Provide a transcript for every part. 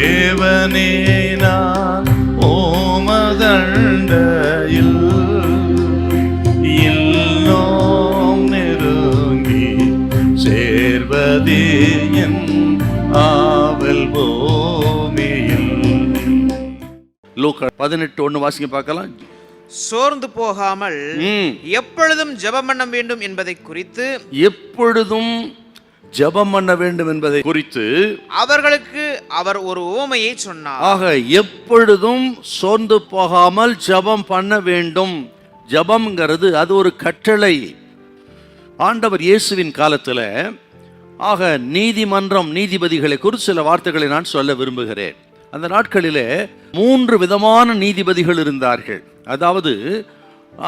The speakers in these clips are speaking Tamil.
தேவனே நான் ஓமதண்டையில் இன்னும் நெருங்கி சேர்வதே என் ஆவல் பூமியில். லூக்கா 18:1 வாசிங்க பார்க்கலாம். சோர்ந்து போகாமல் எப்பொழுதும் ஜெபம் பண்ண வேண்டும் என்பதை குறித்து, எப்பொழுதும் ஜெபம் பண்ண வேண்டும் என்பதை குறித்து அவர்களுக்கு அவர் ஒரு உவமையை சொன்னார். ஆக எப்பொழுதும் சோர்ந்து போகாமல் ஜெபம் பண்ண வேண்டும். ஜெபம்ங்கிறது அது ஒரு கட்டளை. ஆண்டவர் இயேசுவின் காலத்துல ஆக நீதிமன்றம், நீதிபதிகளை குறித்து சில வார்த்தைகளை நான் சொல்ல விரும்புகிறேன். அந்த நாட்களிலே 3 விதமான நீதிபதிகள் இருந்தார்கள். அதாவது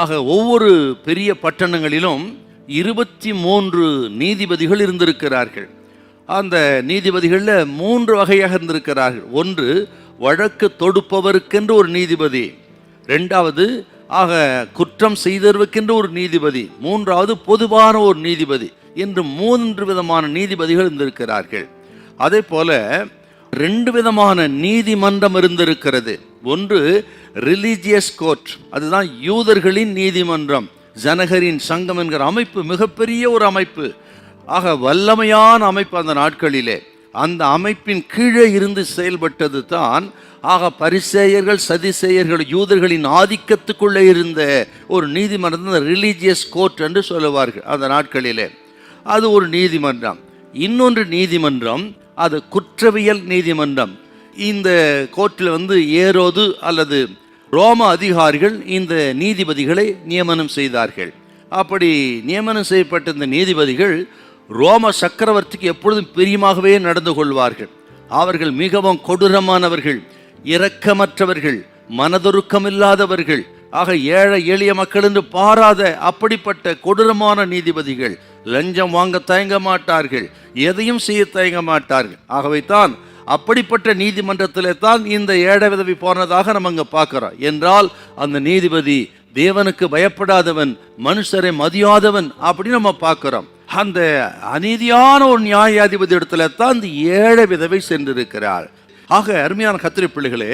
ஆக ஒவ்வொரு பெரிய பட்டணங்களிலும் 23 நீதிபதிகள் இருந்திருக்கிறார்கள். அந்த நீதிபதிகளில் 3 வகையாக இருந்திருக்கிறார்கள். ஒன்று வழக்கு தொடுப்பவருக்கென்று ஒரு நீதிபதி, 2வது ஆக குற்றம் செய்தவருக்கென்று ஒரு நீதிபதி, 3வது பொதுவான ஒரு நீதிபதி என்று 3 விதமான நீதிபதிகள் இருந்திருக்கிறார்கள். அதே போல 2 விதமான நீதிமன்றம் இருந்திருக்கிறது. ஒன்று ரிலீஜியஸ் கோர்ட், அதுதான் யூதர்களின் நீதிமன்றம். ஜனகரின் சங்கம் என்கிற அமைப்பு மிகப்பெரிய ஒரு அமைப்பு, ஆக வல்லமையான அமைப்பு. அந்த நாட்களிலே அந்த அமைப்பின் கீழே இருந்து செயல்பட்டது தான் ஆக பரிசேயர்கள், சதிசேயர்கள், யூதர்களின் ஆதிக்கத்துக்குள்ளே இருந்த ஒரு நீதிமன்றம் ரிலீஜியஸ் கோர்ட் என்று சொல்லுவார்கள் அந்த நாட்களிலே. அது ஒரு நீதிமன்றம். இன்னொன்று நீதிமன்றம் அது குற்றவியல் நீதிமன்றம். இந்த கோர்ட்டில் ஏரோது அல்லது ரோம அதிகாரிகள் இந்த நீதிபதிகளை நியமனம் செய்தார்கள். அப்படி நியமனம் செய்யப்பட்ட இந்த நீதிபதிகள் ரோம சக்கரவர்த்திக்கு எப்பொழுதும் பிரியமாகவே நடந்து கொள்வார்கள். அவர்கள் மிகவும் கொடூரமானவர்கள், இரக்கமற்றவர்கள், மனதுருக்கமில்லாதவர்கள், ஆக ஏழை எளிய மக்கள் என்று பாராத அப்படிப்பட்ட கொடூரமான நீதிபதிகள். லஞ்சம் வாங்க தயங்க மாட்டார்கள், எதையும் செய்ய தயங்க மாட்டார்கள். ஆகவே தான் அப்படிப்பட்ட நீதிமன்றத்திலே தான் இந்த ஏழை விதவி போனதாக நம்ம அங்கே பார்க்கிறோம். என்றால் அந்த நீதிபதி தேவனுக்கு பயப்படாதவன், மனுஷரை மதியாதவன் அப்படின்னு நம்ம பார்க்கிறோம். அந்த அநீதியான ஒரு நியாயாதிபதி இடத்துல தான் இந்த ஏழை விதவை சென்றிருக்கிறாள். ஆக அருமையான கர்த்தருடைய பிள்ளைகளே,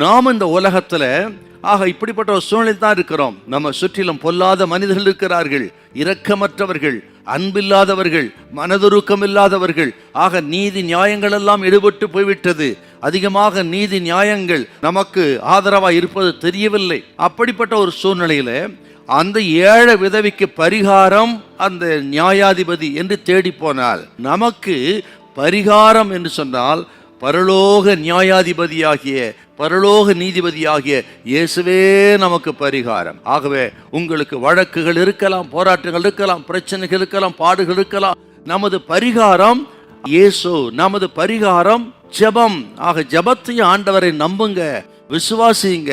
நாம் இந்த உலகத்துல ஆக இப்படிப்பட்ட ஒரு சூழ்நிலை தான் இருக்கிறோம். நம்ம சுற்றிலும் பொல்லாத மனிதர்கள் இருக்கிறார்கள், இரக்கமற்றவர்கள், அன்பில்லாதவர்கள், மனதுருக்கம் இல்லாதவர்கள். ஆக நீதி நியாயங்கள் எல்லாம் எடுபட்டு போய்விட்டது. அதிகமாக நீதி நியாயங்கள் நமக்கு ஆதரவாக இருப்பது தெரியவில்லை. அப்படிப்பட்ட ஒரு சூழ்நிலையில அந்த ஏழை விதவிக்கு பரிகாரம் அந்த நியாயாதிபதி என்று தேடி போனால், நமக்கு பரிகாரம் என்று சொன்னால் பரலோக நியாயாதிபதியாகிய, பரலோக நீதிபதியாகிய இயேசுவே நமக்கு பரிகாரம். ஆகவே உங்களுக்கு வழக்குகள் இருக்கலாம், போராட்டங்கள் இருக்கலாம், பிரச்சனைகள் இருக்கலாம், பாடுகள் இருக்கலாம். நமது பரிகாரம் இயேசு, நமது பரிகாரம் ஜெபம். ஆக ஜெபத்தையும் ஆண்டவரை நம்புங்க, விசுவாசிங்க.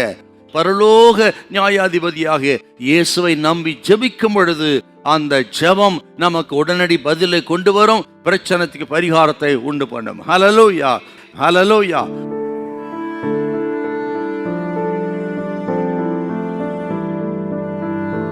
பரலோக நியாயாதிபதியாகிய இயேசுவை நம்பி ஜெபிக்கும் பொழுது அந்த ஜெபம் நமக்கு உடனடி பதிலை கொண்டு வரும், பிரச்சனைக்கு பரிகாரத்தை உண்டு பண்ணும். ஹல்லேலூயா, ஹல்லேலூயா.